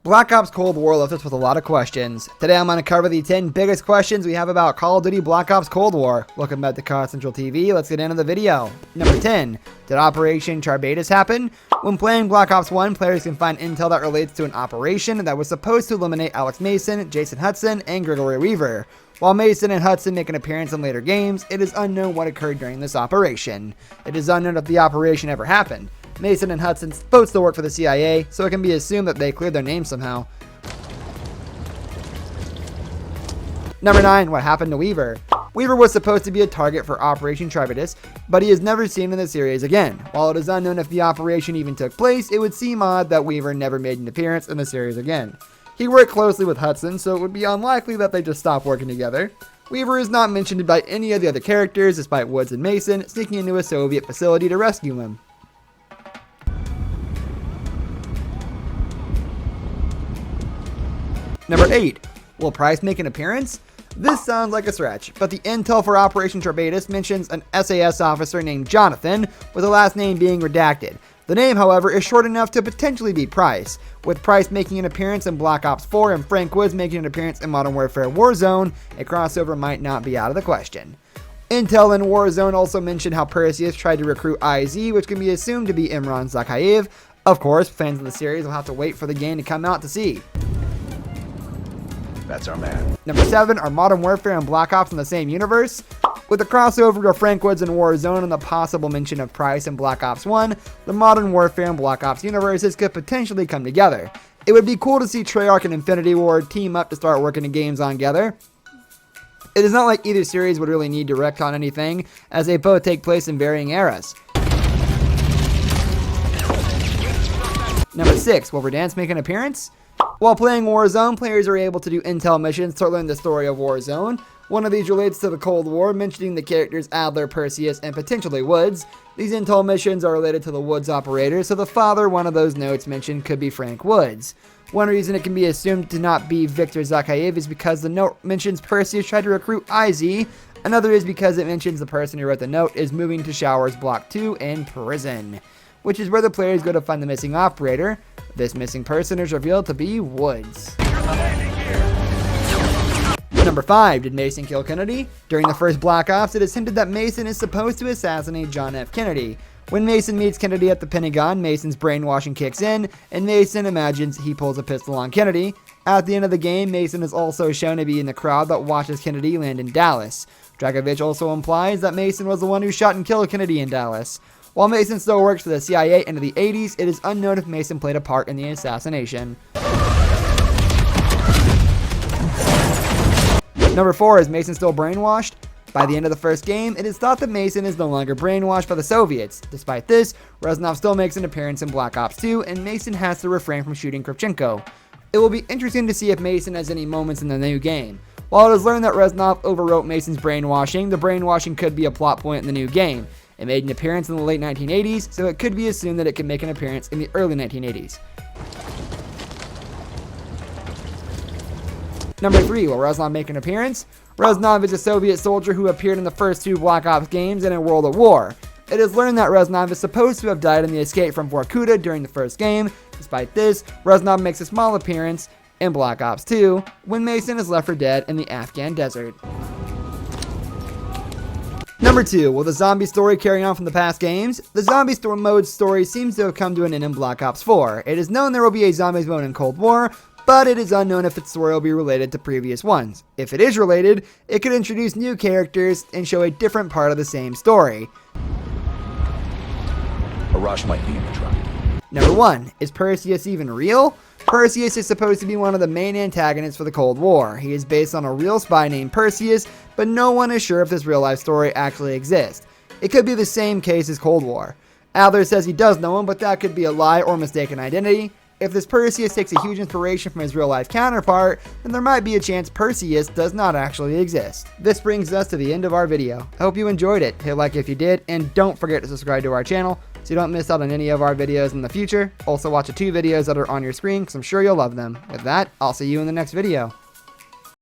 Black Ops Cold War left us with a lot of questions. Today I'm going to cover the 10 biggest questions we have about Call of Duty Black Ops Cold War. Welcome back to COD Central TV, let's get into the video. Number 10. Did Operation Charbatus happen? When playing Black Ops 1, players can find intel that relates to an operation that was supposed to eliminate Alex Mason, Jason Hudson, and Gregory Weaver. While Mason and Hudson make an appearance in later games, it is unknown what occurred during this operation. It is unknown if the operation ever happened. Mason and Hudson both still work for the CIA, so it can be assumed that they cleared their names somehow. Number 9. What happened to Weaver? Weaver was supposed to be a target for Operation Charbatus, but he is never seen in the series again. While it is unknown if the operation even took place, it would seem odd that Weaver never made an appearance in the series again. He worked closely with Hudson, so it would be unlikely that they just stopped working together. Weaver is not mentioned by any of the other characters, despite Woods and Mason sneaking into a Soviet facility to rescue him. Number 8. Will Price make an appearance? This sounds like a stretch, but the intel for Operation Charbatus mentions an SAS officer named Jonathan, with the last name being redacted. The name, however, is short enough to potentially be Price. With Price making an appearance in Black Ops 4 and Frank Woods making an appearance in Modern Warfare Warzone, a crossover might not be out of the question. Intel in Warzone also mentioned how Perseus tried to recruit IZ, which can be assumed to be Imran Zakhaev. Of course, fans of the series will have to wait for the game to come out to see. That's our man. Number 7. Are Modern Warfare and Black Ops in the same universe? With the crossover of Frank Woods in Warzone and the possible mention of Price in Black Ops 1, the Modern Warfare and Black Ops universes could potentially come together. It would be cool to see Treyarch and Infinity Ward team up to start working in games on together. It is not like either series would really need direct on anything, as they both take place in varying eras. Number 6. Will Verdansk make an appearance? While playing Warzone, players are able to do intel missions to learn the story of Warzone. One of these relates to the Cold War, mentioning the characters Adler, Perseus, and potentially Woods. These intel missions are related to the Woods operator, so the father one of those notes mentioned could be Frank Woods. One reason it can be assumed to not be Viktor Zakhaev is because the note mentions Perseus tried to recruit IZ. Another is because it mentions the person who wrote the note is moving to Showers Block 2 in prison, which is where the players go to find the missing operator. This missing person is revealed to be Woods. Number 5. Did Mason kill Kennedy? During the first Black Ops, it is hinted that Mason is supposed to assassinate John F. Kennedy. When Mason meets Kennedy at the Pentagon, Mason's brainwashing kicks in, and Mason imagines he pulls a pistol on Kennedy. At the end of the game, Mason is also shown to be in the crowd that watches Kennedy land in Dallas. Dragovich also implies that Mason was the one who shot and killed Kennedy in Dallas. While Mason still works for the CIA into the 80s, it is unknown if Mason played a part in the assassination. Number 4. Is Mason still brainwashed? By the end of the first game, it is thought that Mason is no longer brainwashed by the Soviets. Despite this, Reznov still makes an appearance in Black Ops 2, and Mason has to refrain from shooting Kravchenko. It will be interesting to see if Mason has any moments in the new game. While it is learned that Reznov overwrote Mason's brainwashing, the brainwashing could be a plot point in the new game. It made an appearance in the late 1980s, so it could be assumed that it can make an appearance in the early 1980s. Number 3. Will Reznov make an appearance? Reznov is a Soviet soldier who appeared in the first 2 Black Ops games and in World at War. It is learned that Reznov is supposed to have died in the escape from Vorkuta during the first game. Despite this, Reznov makes a small appearance in Black Ops 2 when Mason is left for dead in the Afghan desert. Number 2. Will the zombie story carry on from the past games? The zombie mode story seems to have come to an end in Black Ops 4. It is known there will be a zombies mode in Cold War, but it is unknown if its story will be related to previous ones. If it is related, it could introduce new characters and show a different part of the same story. A rush might be in the truck. Number 1. Is Perseus even real? Perseus is supposed to be one of the main antagonists for the Cold War. He is based on a real spy named Perseus, but no one is sure if this real-life story actually exists. It could be the same case as Cold War. Adler says he does know him, but that could be a lie or mistaken identity. If this Perseus takes a huge inspiration from his real-life counterpart, then there might be a chance Perseus does not actually exist. This brings us to the end of our video. I hope you enjoyed it. Hit like if you did, and don't forget to subscribe to our channel so you don't miss out on any of our videos in the future. Also watch the 2 videos that are on your screen because I'm sure you'll love them. With that, I'll see you in the next video.